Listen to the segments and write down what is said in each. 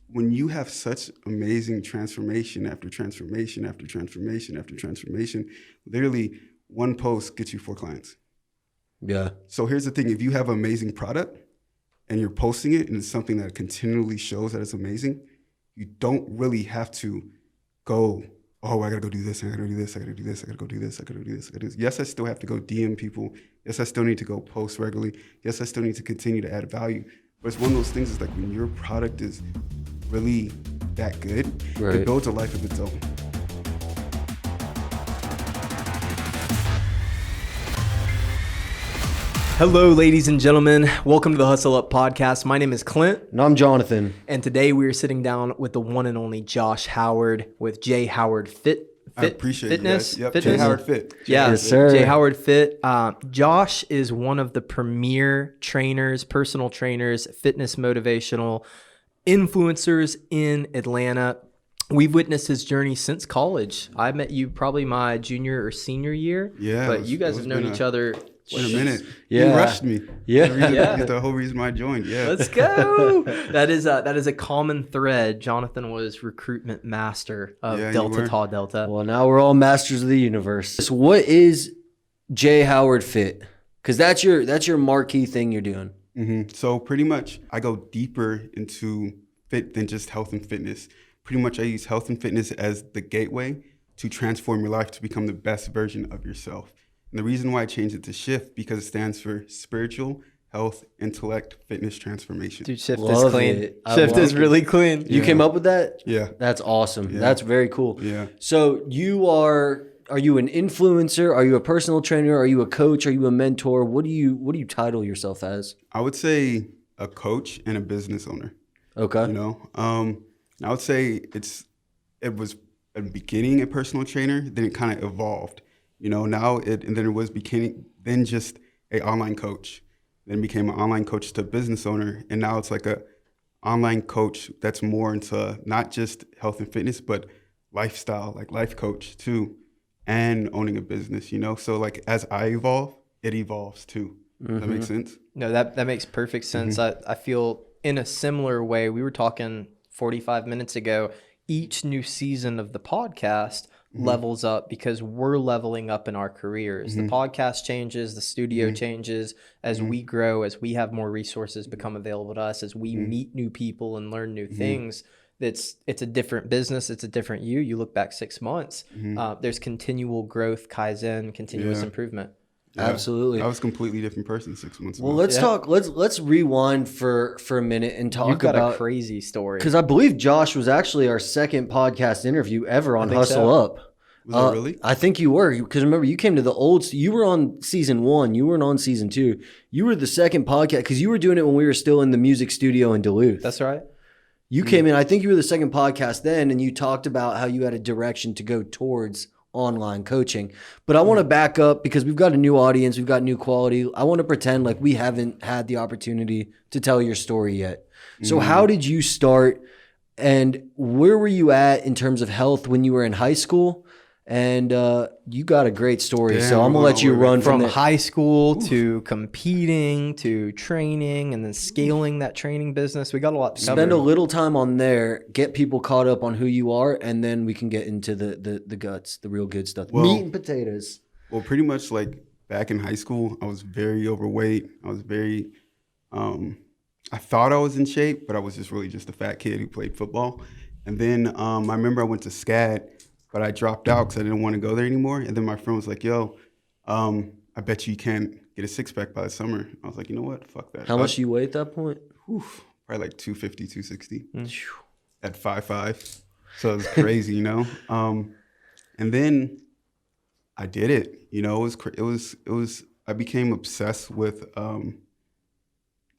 When you have such amazing transformation after transformation after transformation after transformation, literally one post gets you 4 clients. Yeah. So here's the thing. If you have an amazing product and you're posting it and it's something that continually shows that it's amazing, you don't really have to go, oh, I got to go do this. I got to do this. I got to do this. I got to go do this. I got to do this. I got to do this. Yes, I still have to go DM people. Yes, I still need to go post regularly. Yes, I still need to continue to add value. But it's one of those things is like when your product is really that good, it builds a life of its own. Hello, ladies and gentlemen. Welcome to the Hustle Up podcast. My name is Clint. And I'm Jonathan. And today we are sitting down with the one and only Josh Howard with J. Howard I appreciate Fitness. You guys. Yep, Fitness. J. Howard Fit. Yes, sir. J. Howard Fit. Josh is one of the premier trainers, personal trainers, fitness motivational influencers in Atlanta. We've witnessed his journey since college. I met you probably my junior or senior year. Yeah. But you guys have known each other. Wait a minute. Yeah. You rushed me. Yeah. That's the whole reason why I joined. Yeah. Let's go. That is a common thread. Jonathan was recruitment master of Delta Tau Delta. Well, now we're all masters of the universe. So what is J. Howard Fit? Because that's your marquee thing you're doing. Mm-hmm. So pretty much I go deeper into fit than just health and fitness. Pretty much I use health and fitness as the gateway to transform your life to become the best version of yourself. And the reason why I changed it to SHIFT because it stands for spiritual, health, intellect, fitness transformation. Dude, SHIFT Love is clean. it. SHIFT is really clean. You came up with that? Yeah. That's awesome. Yeah. That's very cool. Yeah. So are you an influencer? Are you a personal trainer? Are you a coach? Are you a mentor? What do you title yourself as? I would say a coach and a business owner. Okay. You know, I would say it was a beginning a personal trainer, then it kind of evolved. You know, and then it was then just a online coach, then became an online coach to a business owner, and now it's like a online coach that's more into not just health and fitness, but lifestyle, like life coach too, and owning a business. You know, so like as I evolve, it evolves too. Does that make sense? No, that makes perfect sense. I feel in a similar way. We were talking 45 minutes ago. Each new season of the podcast levels up because we're leveling up in our careers. The podcast changes, the studio changes as we grow, as we have more resources become available to us, as we meet new people and learn new things. It's a different business. It's a different you. You look back 6 months, there's continual growth, Kaizen, continuous improvement. Yeah. Absolutely. I was a completely different person 6 months ago. Well, let's talk. Let's rewind for a minute and talk You've got about a crazy story. because I believe Josh was actually our second podcast interview ever on Hustle Up. Was it really? I think you were, because remember you came to the old. You were on season 1. You weren't on season 2. You were the second podcast because you were doing it when we were still in the music studio in Duluth. That's right. You came in. I think you were the second podcast then, and you talked about how you had a direction to go towards online coaching. But I want to back up because we've got a new audience. We've got new quality. I want to pretend like we haven't had the opportunity to tell your story yet. So how did you start, and where were you at in terms of health when you were in high school? And you got a great story. Damn, So I'm going to let you run From from high school to competing to training and then scaling that training business. We got a lot to cover. Spend a little time on there, get people caught up on who you are, and then we can get into the guts, the real good stuff. Well, meat and potatoes. Well, pretty much like back in high school, I was very overweight. I was very, I thought I was in shape, but I was just a fat kid who played football. And then I remember I went to SCAD, but I dropped out because I didn't want to go there anymore. And then my friend was like, yo, I bet you can't get a six-pack by the summer. I was like, you know what? Fuck that. How much do you weigh at that point? Probably like 250, 260 at 5'5". So it was crazy, you know? And then I did it. You know, it was. I became obsessed with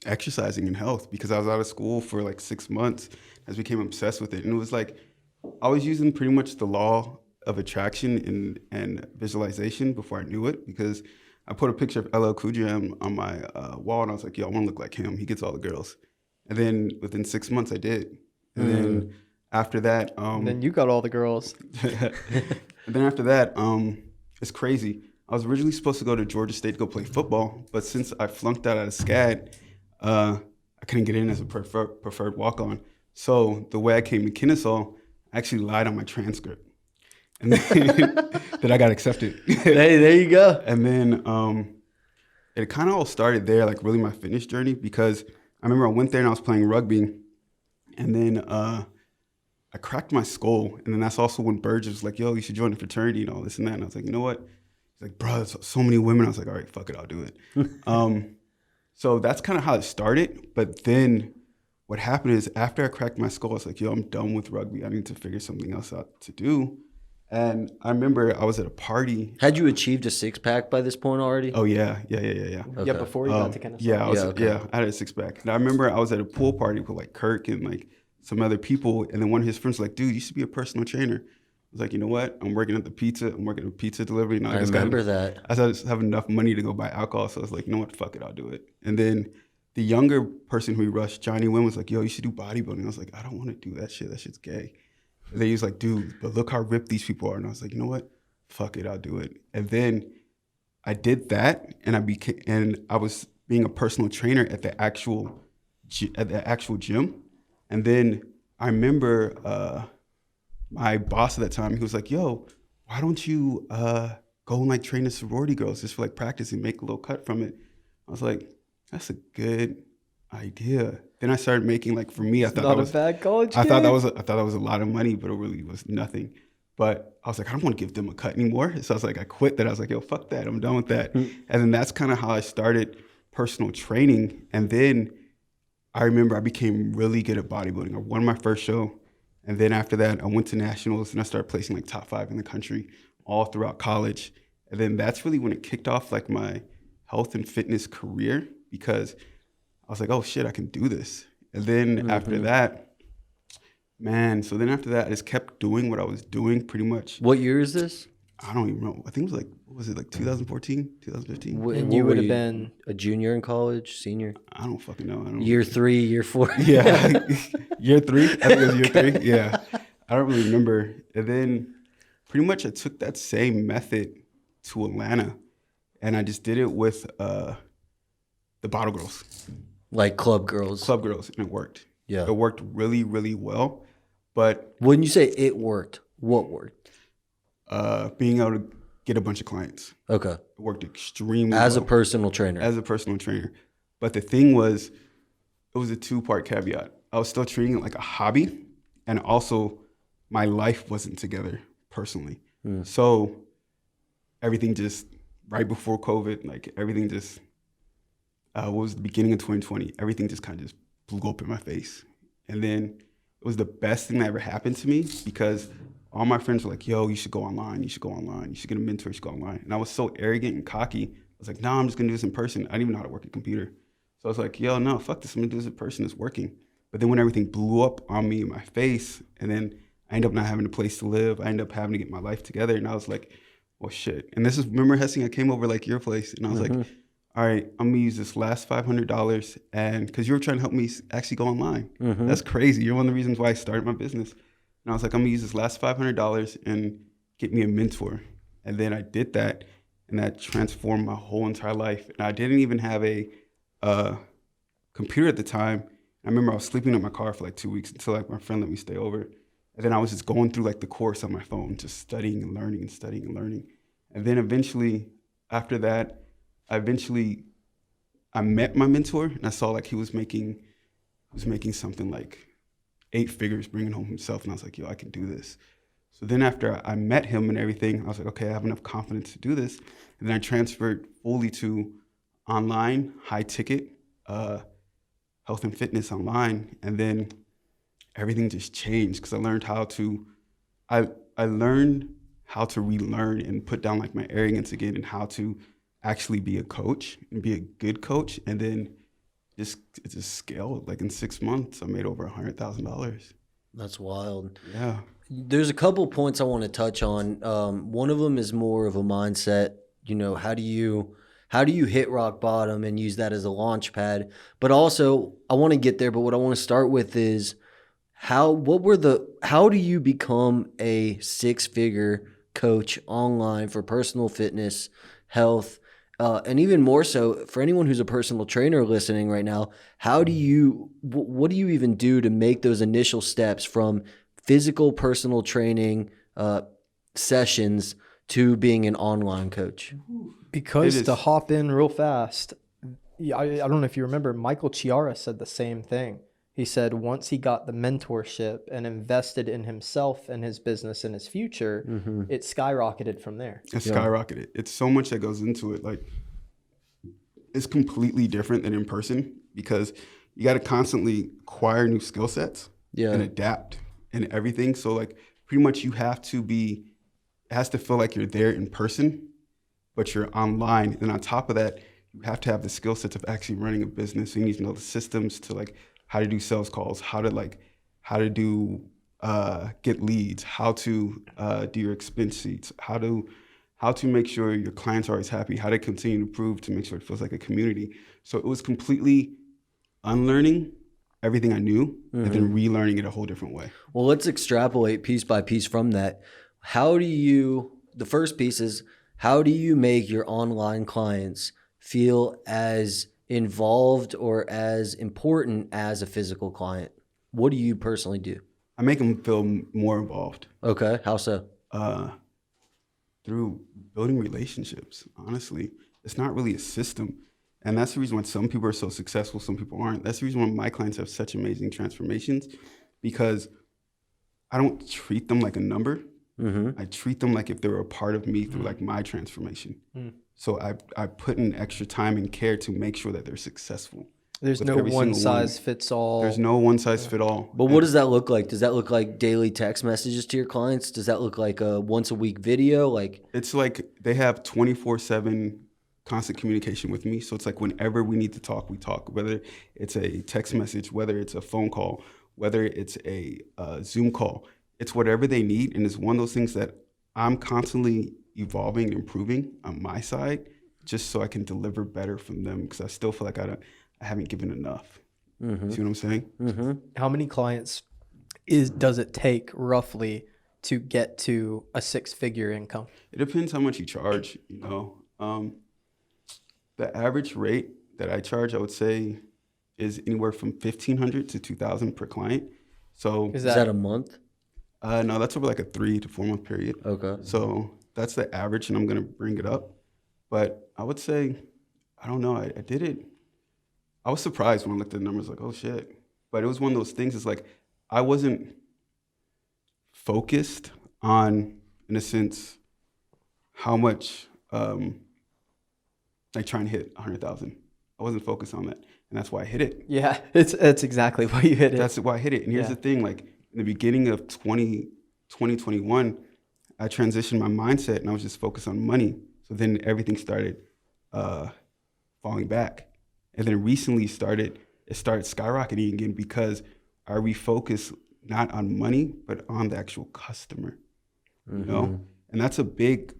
exercising and health because I was out of school for like 6 months. I just became obsessed with it. And it was like, I was using pretty much the law of attraction and visualization before I knew it, because I put a picture of LL Cool J on my wall and I was like, yo, I want to look like him. He gets all the girls. And then within 6 months I did. And then after that... then you got all the girls. And then after that, it's crazy. I was originally supposed to go to Georgia State to go play football, but since I flunked out of SCAD, I couldn't get in as a preferred walk-on. So the way I came to Kennesaw, I actually lied on my transcript, and then that I got accepted. Hey, there you go. And then it kind of all started there, like really my fitness journey, because I remember I went there and I was playing rugby, and then I cracked my skull, and then that's also when Burge was like, "Yo, you should join the fraternity and all this and that." And I was like, "You know what?" He's like, "Bro, there's so many women." I was like, "All right, fuck it, I'll do it." So that's kind of how it started. But then what happened is after I cracked my skull, I was like, "Yo, I'm done with rugby. I need to figure something else out to do." And I remember I was at a party. Had you achieved a 6-pack by this point already? Oh yeah. Okay. Yeah, before you got to Kennesaw. Yeah, okay. I had a 6-pack. And I remember I was at a pool party with like Kirk and like some other people, and then one of his friends was like, "Dude, you should be a personal trainer." I was like, "You know what? I'm working at pizza delivery. Now I remember that. I just have enough money to go buy alcohol, so I was like, "You know what? Fuck it, I'll do it." And then the younger person who we rushed, Johnny Wynn, was like, "Yo, you should do bodybuilding." I was like, "I don't want to do that shit. That shit's gay." And then he was like, "Dude, but look how ripped these people are." And I was like, "You know what? Fuck it, I'll do it." And then I did that, and I was being a personal trainer at the actual gym. And then I remember my boss at that time, he was like, "Yo, why don't you go and like train the sorority girls just for like practice and make a little cut from it?" I was like, "That's a good idea." Then I started making, like, for me, I thought Not that a was bad college I thought kid. that was a lot of money, but it really was nothing. But I was like, I don't want to give them a cut anymore. So I was like, I quit that. I was like, yo, fuck that. I'm done with that. And then that's kind of how I started personal training. And then I remember I became really good at bodybuilding. I won my first show. And then after that, I went to nationals and I started placing like top 5 in the country all throughout college. And then that's really when it kicked off like my health and fitness career, because I was like, oh shit, I can do this. And then after that, I just kept doing what I was doing pretty much. What year is this? I don't even know. I think it was like, what was it, like 2014, 2015? And you What would were have been a junior in college, senior? I don't fucking know. I don't Year 3, year 4? Yeah. Year 3? I think it was year 3. Yeah. I don't really remember. And then pretty much I took that same method to Atlanta, and I just did it with the bottle girls. Like club girls. Club girls, and it worked. Yeah. It worked really, really well. But When you say it worked, what worked? being able to get a bunch of clients, Okay. it worked extremely As well a personal trainer. as a personal trainer. But the thing was, it was a 2-part caveat. I was still treating it like a hobby, and also my life wasn't together personally. So everything just, right before COVID, like everything just, what was the beginning of 2020, everything just kind of just blew up in my face. And then it was the best thing that ever happened to me, because all my friends were like, yo, you should go online, you should go online, you should get a mentor, you should go online. And I was so arrogant and cocky. I was like, no, I'm just gonna do this in person. I didn't even know how to work a computer. So I was like, yo, no, fuck this, I'm gonna do this in person, it's working. But then when everything blew up on me in my face, and then I ended up not having a place to live, I ended up having to get my life together, and I was like, well, shit. And this is, remember, Hessing, I came over like your place, and I was like, all right, I'm gonna use this last $500, and because you were trying to help me actually go online. That's crazy. You're one of the reasons why I started my business. And I was like, I'm gonna use this last $500 and get me a mentor. And then I did that, and that transformed my whole entire life. And I didn't even have a computer at the time. I remember I was sleeping in my car for like 2 weeks until like my friend let me stay over. And then I was just going through like the course on my phone, just studying and learning and studying and learning. And then eventually, after that, I met my mentor, and I saw like he was making something like 8 figures, bringing home himself. And I was like, yo, I can do this. So then after I met him and everything, I was like, okay, I have enough confidence to do this. And then I transferred fully to online, high ticket, health and fitness online. And then everything just changed, because I learned how to relearn and put down like my arrogance again, and how to actually be a coach and be a good coach. And then it just scaled. Like in 6 months, I made over $100,000. That's wild. Yeah. There's a couple points I want to touch on. One of them is more of a mindset. You know, how do you hit rock bottom and use that as a launch pad? But also, I want to get there. But what I want to start with is how do you become a 6-figure coach online for personal fitness, health, And even more so for anyone who's a personal trainer listening right now, what do you even do to make those initial steps from physical personal training sessions to being an online coach? Because to hop in real fast, yeah, I don't know if you remember, Michael Chiara said the same thing. He said once he got the mentorship and invested in himself and his business and his future, it skyrocketed from there. It skyrocketed. It's so much that goes into it. Like, it's completely different than in person because you got to constantly acquire new skill sets and adapt and everything. So like pretty much you have to be, it has to feel like you're there in person, but you're online. And on top of that, you have to have the skill sets of actually running a business. So you need to know the systems to like how to do sales calls, how to do get leads, how to do your expense sheets, how to make sure your clients are always happy, how to continue to improve to make sure it feels like a community. So it was completely unlearning everything I knew and then relearning it a whole different way. Well, let's extrapolate piece by piece from that. The first piece is, how do you make your online clients feel as involved or as important as a physical client? What do you personally do? I make them feel more involved. Okay, how so? Through building relationships, honestly. It's not really a system. And that's the reason why some people are so successful, some people aren't. That's the reason why my clients have such amazing transformations, because I don't treat them like a number. I treat them like if they were a part of me through like my transformation. So I put in extra time and care to make sure that they're successful. There's no one size fits all. There's no one size fit all. But what does that look like? Does that look like daily text messages to your clients? Does that look like a once a week video? Like, it's like they have 24/7 constant communication with me. So it's like whenever we need to talk, we talk, whether it's a text message, whether it's a phone call, whether it's a Zoom call. It's whatever they need. And it's one of those things that I'm constantly evolving and improving on my side just so I can deliver better from them, because I still feel like I haven't given enough. See what I'm saying? How many clients does it take roughly to get to a 6-figure income? It depends how much you charge, you know. The average rate that I charge, I would say, is anywhere from $1,500 to $2,000 per client. So is that a month? No, that's over like a 3 to 4 month period. Okay. So that's the average, and I'm gonna bring it up. But I would say, I don't know, I did it. I was surprised when I looked at the numbers, like, oh shit. But it was one of those things, it's like, I wasn't focused on, in a sense, how much, like trying to hit 100,000. I wasn't focused on that. And that's why I hit it. Yeah, it's exactly why you hit it. That's why I hit it. And here's the thing, like in the beginning of 2021, I transitioned my mindset and I was just focused on money. So then everything started falling back. And then recently it started skyrocketing again because I refocused not on money, but on the actual customer, you know? And that's a big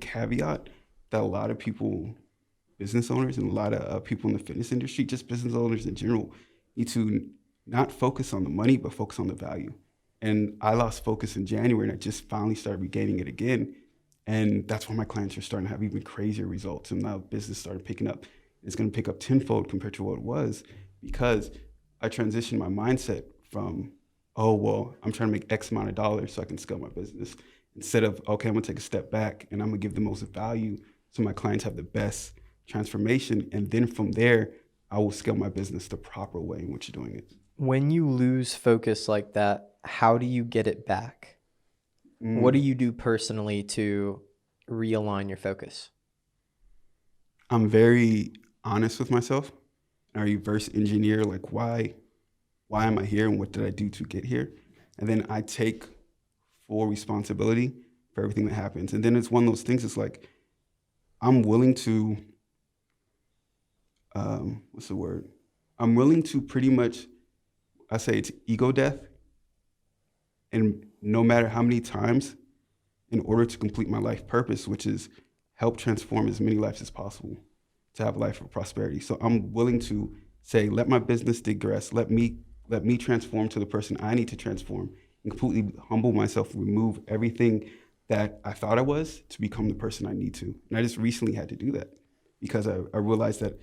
caveat that a lot of people, business owners and a lot of people in the fitness industry, just business owners in general, need to not focus on the money, but focus on the value. And I lost focus in January and I just finally started regaining it again. And that's why my clients are starting to have even crazier results. And now business started picking up. It's going to pick up tenfold compared to what it was, because I transitioned my mindset from, oh, well, I'm trying to make X amount of dollars so I can scale my business, instead of, okay, I'm going to take a step back and I'm going to give the most value so my clients have the best transformation. And then from there, I will scale my business the proper way in which you're doing it. When you lose focus like that, how do you get it back? What do you do personally to realign your focus? I'm very honest with myself. I reverse engineer, like, why am I here and what did I do to get here? And then I take full responsibility for everything that happens. And then it's one of those things, it's like, I'm willing to, what's the word? I'm willing to pretty much, I say it's ego death. And no matter how many times, in order to complete my life purpose, which is help transform as many lives as possible, to have a life of prosperity. So I'm willing to say, let my business digress, let me transform to the person I need to transform, and completely humble myself, remove everything that I thought I was to become the person I need to. And I just recently had to do that. because I realized that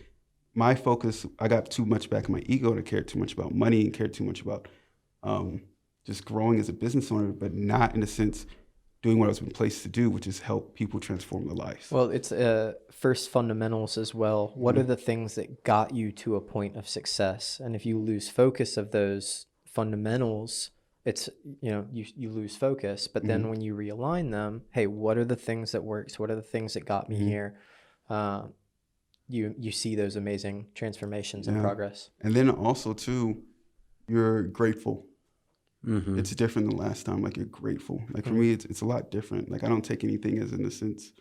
my focus, I got too much back in my ego, and I cared too much about money and cared too much about just growing as a business owner, but not in a sense doing what I was been placed to do, which is help people transform their lives. Well, it's first fundamentals as well. What are the things that got you to a point of success? And if you lose focus of those fundamentals, it's, you lose focus. But then when you realign them, hey, what are the things that works? What are the things that got me here? You see those amazing transformations and progress. And then also too, you're grateful. It's different than last time. Like, you're grateful. Like, for me, it's a lot different. Like, I don't take anything as, in a sense,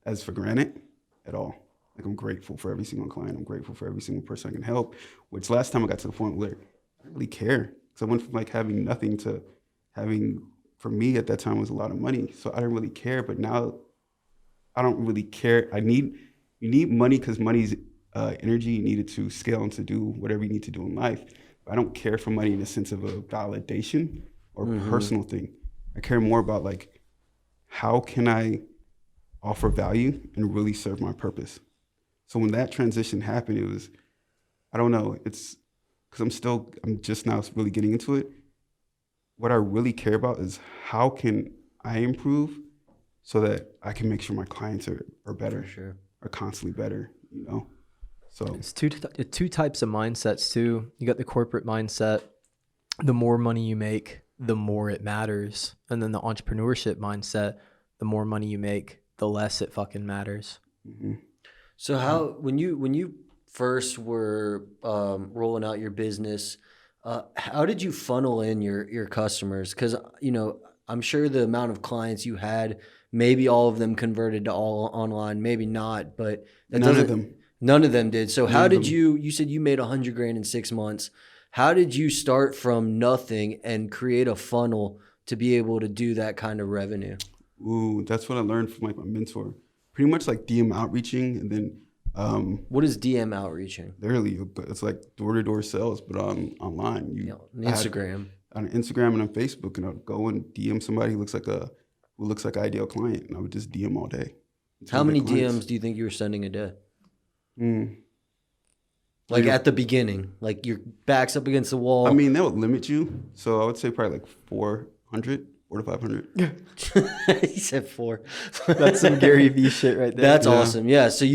as for granted at all. Like, I'm grateful for every single client. I'm grateful for every single person I can help, which last time I got to the point where I didn't really care. Because I went from like having nothing to having, for me at that time, was a lot of money. So I didn't really care. But now I don't really care. You need money because money's energy. You need it to scale and to do whatever you need to do in life. I don't care for money in the sense of a validation or personal thing. I care more about, like, how can I offer value and really serve my purpose? So when that transition happened, it was, I don't know, it's because I'm just now really getting into it. What I really care about is how can I improve so that I can make sure my clients are better, are constantly better, So it's two types of mindsets too. You got the corporate mindset. The more money you make, the more it matters. And then the entrepreneurship mindset, the more money you make, the less it fucking matters. So when you first were rolling out your business, how did you funnel in your customers? Because I'm sure the amount of clients you had, maybe all of them converted to all online, maybe not, but none of them did. So how did you said you made $100,000 in 6 months. How did you start from nothing and create a funnel to be able to do that kind of revenue? Ooh, that's what I learned from, like, my mentor. Pretty much like DM outreaching, and then what is DM outreaching? Literally, it's like door-to-door sales, but online. On Instagram. On Instagram and on Facebook, and I'd go and DM somebody who looks like an ideal client, and I would just DM all day. How many DMs do you think you were sending a day? Like, at the beginning, like your back's up against the wall. I mean, that would limit you. So I would say probably like 400 to 500. He said 4. That's some Gary Vee shit right there. That's awesome. Yeah. So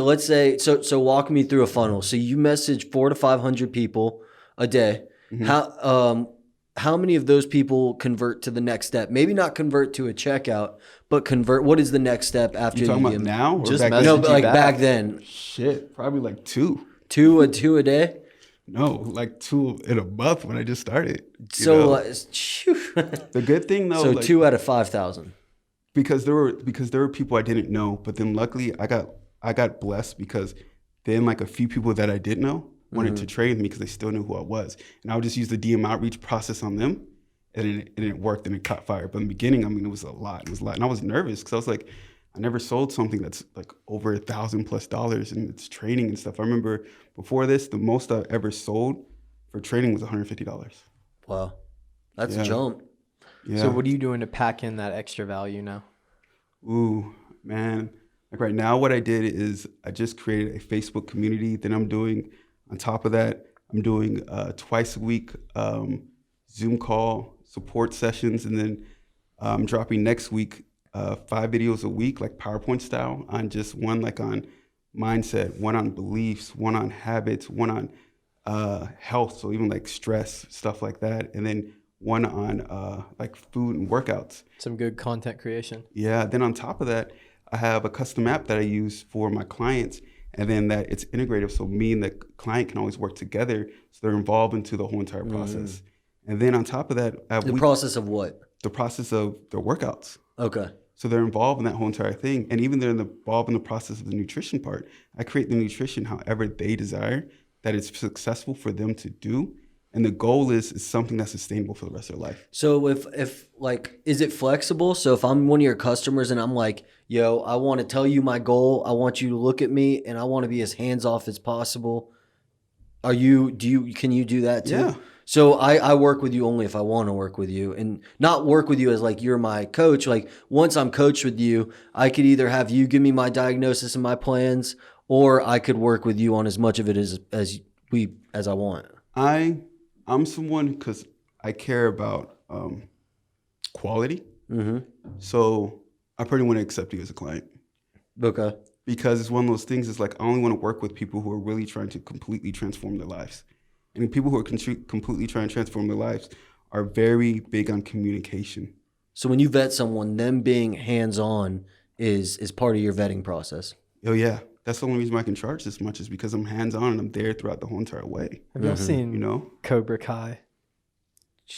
let's say, so walk me through a funnel. So you message 400 to 500 people a day. How many of those people convert to the next step? Maybe not convert to a checkout, but convert. What is the next step after you talking about now? Or just back message then? No, but like back then. Shit, probably like 2. Two a day? No, like 2 in a month when I just started. So the good thing though, so like, 2 out of 5,000. Because there were people I didn't know, but then luckily I got blessed because then, like, a few people that I did know wanted to trade with me because they still knew who I was, and I would just use the DM outreach process on them, and it worked and it caught fire. But in the beginning, I mean, it was a lot, and I was nervous because I was like, I never sold something that's like over $1,000+ and it's training and stuff. I remember before this, the most I ever sold for training was $150. Wow, that's a jump. Yeah. So what are you doing to pack in that extra value now? Ooh, man. Like, right now, what I did is I just created a Facebook community. Then I'm doing, on top of that, I'm doing twice a week Zoom call support sessions. And then I'm dropping next week 5 videos a week, like PowerPoint style, on just one, like, on mindset, one on beliefs, one on habits, one on health. So even like stress, stuff like that. And then one on like food and workouts. Some good content creation. Yeah. Then on top of that, I have a custom app that I use for my clients, and then that it's integrative. So me and the client can always work together. So they're involved into the whole entire process. And then on top of that, I have process of what? The process of their workouts. Okay. So they're involved in that whole entire thing. And even they're involved in the process of the nutrition part. I create the nutrition however they desire, that it's successful for them to do. And the goal is something that's sustainable for the rest of their life. So if like, is it flexible? So if I'm one of your customers and I'm like, yo, I want to tell you my goal, I want you to look at me, and I want to be as hands off as possible. Can you do that too? Yeah. So I work with you only if I want to work with you, and not work with you as like you're my coach. Like once I'm coached with you, I could either have you give me my diagnosis and my plans, or I could work with you on as much of it as I want. I'm someone because I care about quality. Mm-hmm. So I pretty want to accept you as a client. Okay. Because it's one of those things. It's like I only want to work with people who are really trying to completely transform their lives. And people who are completely trying to transform their lives are very big on communication. So when you vet someone, them being hands-on is part of your vetting process. Oh yeah, that's the only reason why I can charge this much is because I'm hands-on and I'm there throughout the whole entire way. Have y'all seen You know, Cobra Kai?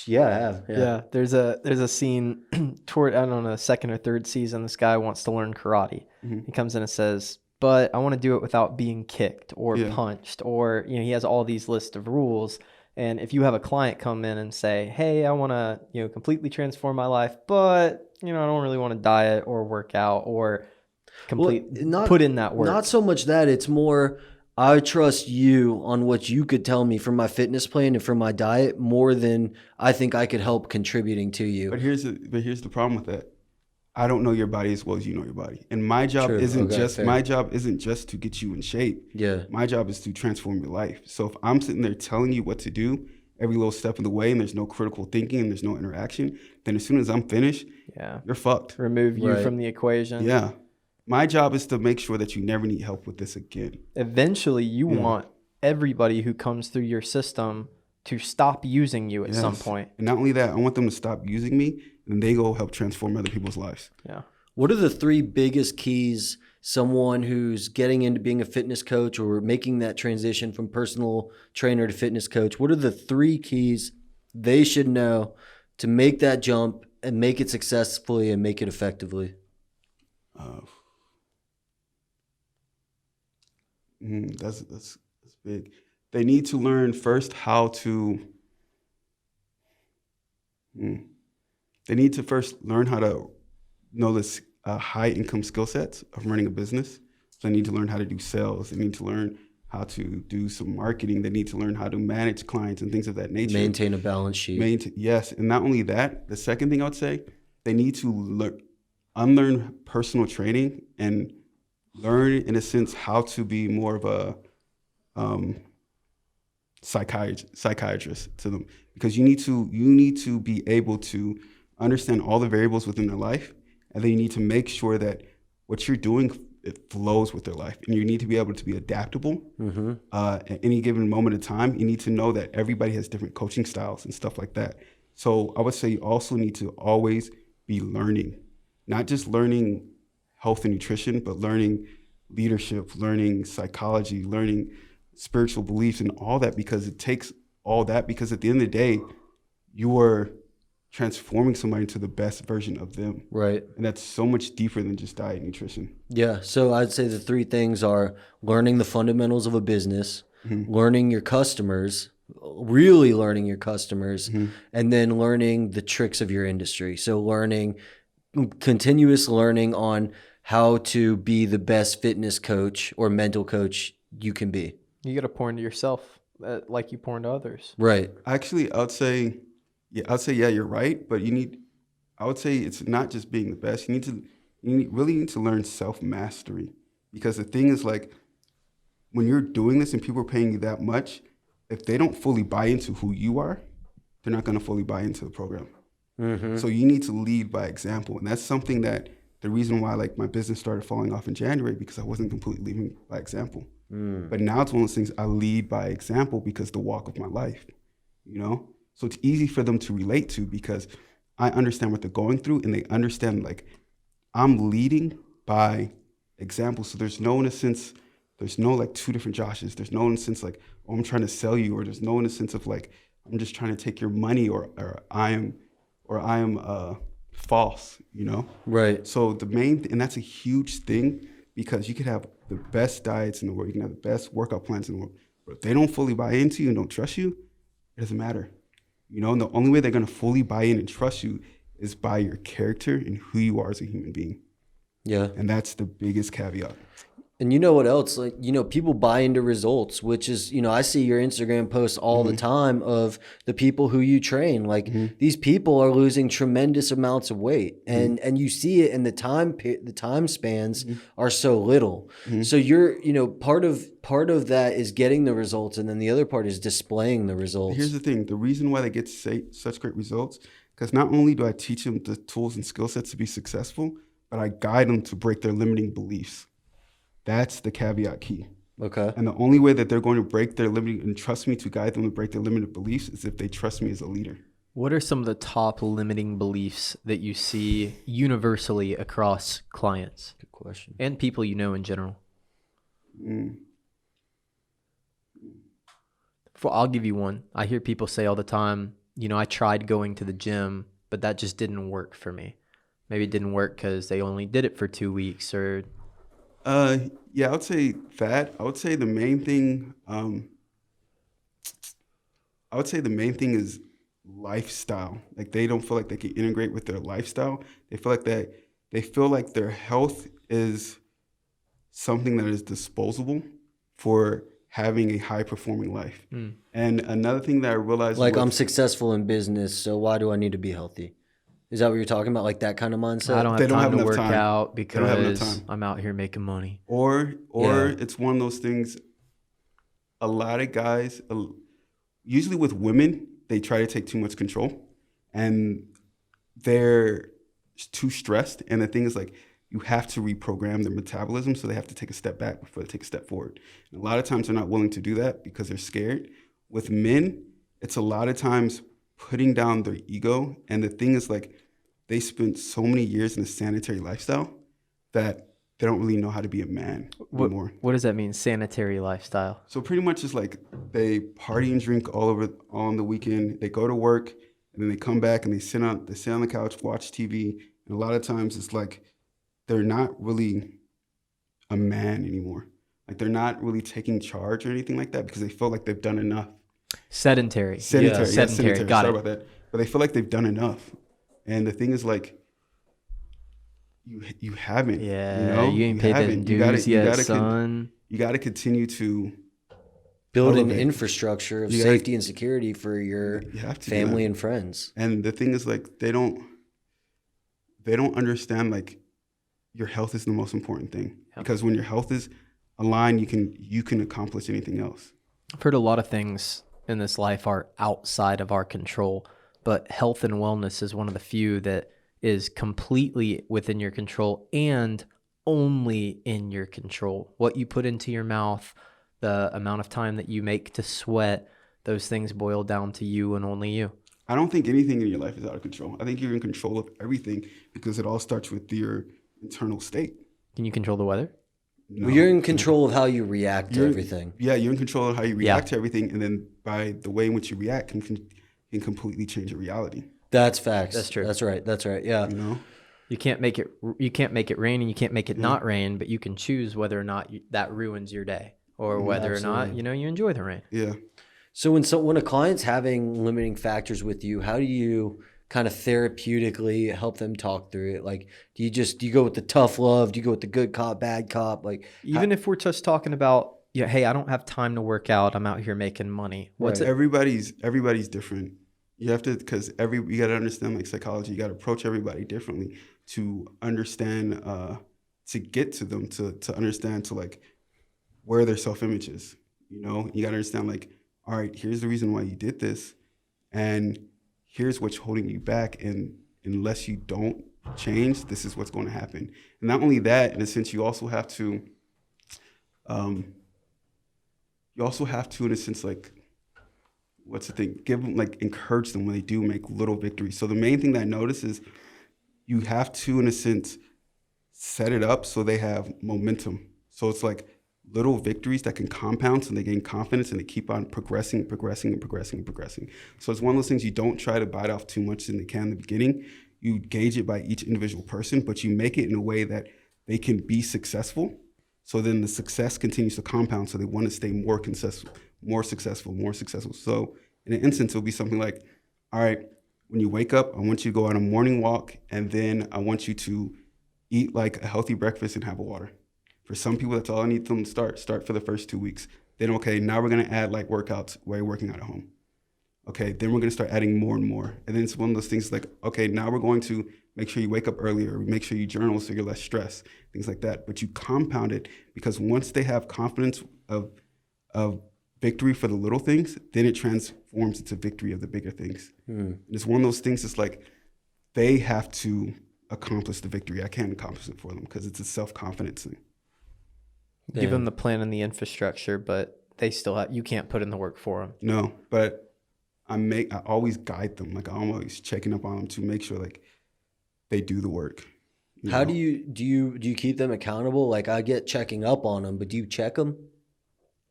Yeah, I have. Yeah, there's a scene toward, I don't know, second or third season. This guy wants to learn karate. Mhm. He comes in and says, "But I want to do it without being kicked or Yeah. punched," or he has all these lists of rules. And if you have a client come in and say, "Hey, I want to completely transform my life, but I don't really want to diet or work out or put in that work." Not so much that, it's more I trust you on what you could tell me for my fitness plan and for my diet more than I think I could help contributing to you. But here's the problem with that. I don't know your body as well as you know your body, and my job True. isn't Okay, just fair. my job isn't just to get you in shape. Yeah. My job is to transform your life. So if I'm sitting there telling you what to do every little step of the way, and there's no critical thinking and there's no interaction, then as soon as I'm finished, Yeah. you're fucked. Remove you Right. from the equation. Yeah. My job is to make sure that you never need help with this again. Eventually, you Yeah. want everybody who comes through your system to stop using you at some Yes. point. And not only that, I want them to stop using me, and they go help transform other people's lives. Yeah. What are the three biggest keys someone who's getting into being a fitness coach or making that transition from personal trainer to fitness coach? What are the three keys they should know to make that jump and make it successfully and make it effectively? That's big. They need to learn first how to. They need to first learn how to know this high income skill sets of running a business. So they need to learn how to do sales. They need to learn how to do some marketing. They need to learn how to manage clients and things of that nature. Maintain a balance sheet. Yes, and not only that, the second thing I would say, they need to unlearn personal training and learn, in a sense, how to be more of a psychiatrist to them, because you need to be able to understand all the variables within their life, and then you need to make sure that what you're doing, it flows with their life, and you need to be able to be adaptable. At any given moment of time. You need to know that everybody has different coaching styles and stuff like that. So I would say you also need to always be learning, not just learning health and nutrition, but learning leadership, learning psychology, learning spiritual beliefs and all that, because it takes all that, because at the end of the day, you are transforming somebody into the best version of them. Right. And that's so much deeper than just diet and nutrition. Yeah. So I'd say the three things are learning the fundamentals of a business, learning your customers, really learning your customers, and then learning the tricks of your industry. So continuous learning on how to be the best fitness coach or mental coach you can be. You got to pour into yourself like you pour into others. Right. Actually, I'd say, yeah, you're right. But I would say it's not just being the best. You really need to learn self-mastery, because the thing is, like, when you're doing this and people are paying you that much, if they don't fully buy into who you are, they're not going to fully buy into the program. So you need to lead by example. And that's something that the reason why, like, my business started falling off in January, because I wasn't completely leading by example. But now it's one of those things I lead by example because the walk of my life, So it's easy for them to relate to, because I understand what they're going through, and they understand, like, I'm leading by example. So there's no, in a sense, there's no, like, two different Joshes. There's no, in a sense, like, oh, I'm trying to sell you, or there's no, in a sense of, like, I'm just trying to take your money, or I am false, Right. So and that's a huge thing, because you could have the best diets in the world, you can have the best workout plans in the world, but if they don't fully buy into you and don't trust you, it doesn't matter. And the only way they're going to fully buy in and trust you is by your character and who you are as a human being. Yeah. And that's the biggest caveat. And you know what else? Like, you know, people buy into results, which is, you know, I see your Instagram posts all the time of the people who you train. Like these people are losing tremendous amounts of weight, and you see it in the time spans are so little. So you're, you know, part of that is getting the results, and then the other part is displaying the results. Here's the thing: the reason why they get such great results, because not only do I teach them the tools and skill sets to be successful, but I guide them to break their limiting beliefs. That's the caveat key. Okay. And the only way that they're going to break their limiting and trust me to guide them to break their limited beliefs is if they trust me as a leader. What are some of the top limiting beliefs that you see universally across clients Good question. and people you know in general? I'll give you one. I hear people say all the time, you know, I tried going to the gym, but that just didn't work for me. Maybe it didn't work because they only did it for 2 weeks or... Yeah, I would say that. I would say the main thing. Is lifestyle. Like they don't feel like they can integrate with their lifestyle. They feel like their health is something that is disposable for having a high performing life. And another thing that I realized, Like I'm successful in business, so why do I need to be healthy? Is that what you're talking about? Like that kind of mindset? I don't They have don't time have to enough work time. out They don't have enough because time. I'm out here making money. or Yeah. it's one of those things. A lot of guys, usually with women, they try to take too much control, and they're too stressed. And the thing is, like, you have to reprogram their metabolism, so they have to take a step back before they take a step forward. And a lot of times they're not willing to do that because they're scared. With men, it's a lot of times putting down their ego. And the thing is, like, they spent so many years in a sanitary lifestyle that they don't really know how to be a man anymore. What does that mean, sanitary lifestyle? So pretty much it's like they party and drink all on the weekend. They go to work and then they come back and they sit on the couch, watch TV. And a lot of times it's like they're not really a man anymore. Like they're not really taking charge or anything like that because they feel like they've done enough. Sedentary. Sedentary. Sedentary. Got Sorry it. about that. But they feel like they've done enough. And the thing is, like, you haven't. Yeah, you ain't paid haven't. them dues yet, son. You got to continue to Build an elevate. infrastructure of You gotta- safety and security for your You have to do family that. and friends. And the thing is, like, they don't understand, like, your health is the most important thing. Yep. Because when your health is aligned, you can accomplish anything else. I've heard a lot of things in this life are outside of our control, but health and wellness is one of the few that is completely within your control and only in your control. What you put into your mouth, the amount of time that you make to sweat, those things boil down to you and only you. I don't think anything in your life is out of control. I think you're in control of everything because it all starts with your internal state. Can you control the weather? No. Well, you're in control of how you react to everything. Yeah, you're in control of how you react to everything, and then by the way in which you react can completely change your reality. That's facts. That's true. That's right. That's right. Yeah. You know, You can't make it rain and you can't make it not rain, but you can choose whether or not that ruins your day or whether or not, you enjoy the rain. yeah. So when a client's having limiting factors with you, how do you kind of therapeutically help them talk through it? Like, do you go with the tough love? Do you go with the good cop, bad cop? Like, Even if we're just talking about, hey, I don't have time to work out. I'm out here making money. What's it? Everybody's different. You have to, because you got to understand, like, psychology. You got to approach everybody differently to understand, to get to them, to understand, to, like, where their self-image is. You got to understand, like, all right, here's the reason why you did this, and here's what's holding you back. And unless you don't change, this is what's going to happen. And not only that, in a sense, you also have to, in a sense, like, what's the thing? Give them, like, encourage them when they do make little victories. So the main thing that I notice is you have to, in a sense, set it up so they have momentum. So it's like little victories that can compound so they gain confidence and they keep on progressing. So it's one of those things you don't try to bite off too much than they can in the beginning. You gauge it by each individual person, but you make it in a way that they can be successful. So then the success continues to compound. So they want to stay more successful. So in an instance, it'll be something like, all right, when you wake up, I want you to go on a morning walk, and then I want you to eat like a healthy breakfast and have a water. For some people, that's all I need them to start for the first 2 weeks. Then, okay, now we're going to add like workouts while you're working out at home. Okay, then we're going to start adding more and more. And then it's one of those things like, okay, now we're going to make sure you wake up earlier, make sure you journal so you're less stressed, things like that. But you compound it, because once they have confidence of victory for the little things, then it transforms into victory of the bigger things. And it's one of those things, it's like they have to accomplish the victory. I can't accomplish it for them because it's a self-confidence thing. Give them the plan and the infrastructure, but they still have, you can't put in the work for them. No, but I always guide them. Like I'm always checking up on them to make sure like they do the work. How do you keep them accountable? Like I get checking up on them, but do you check them?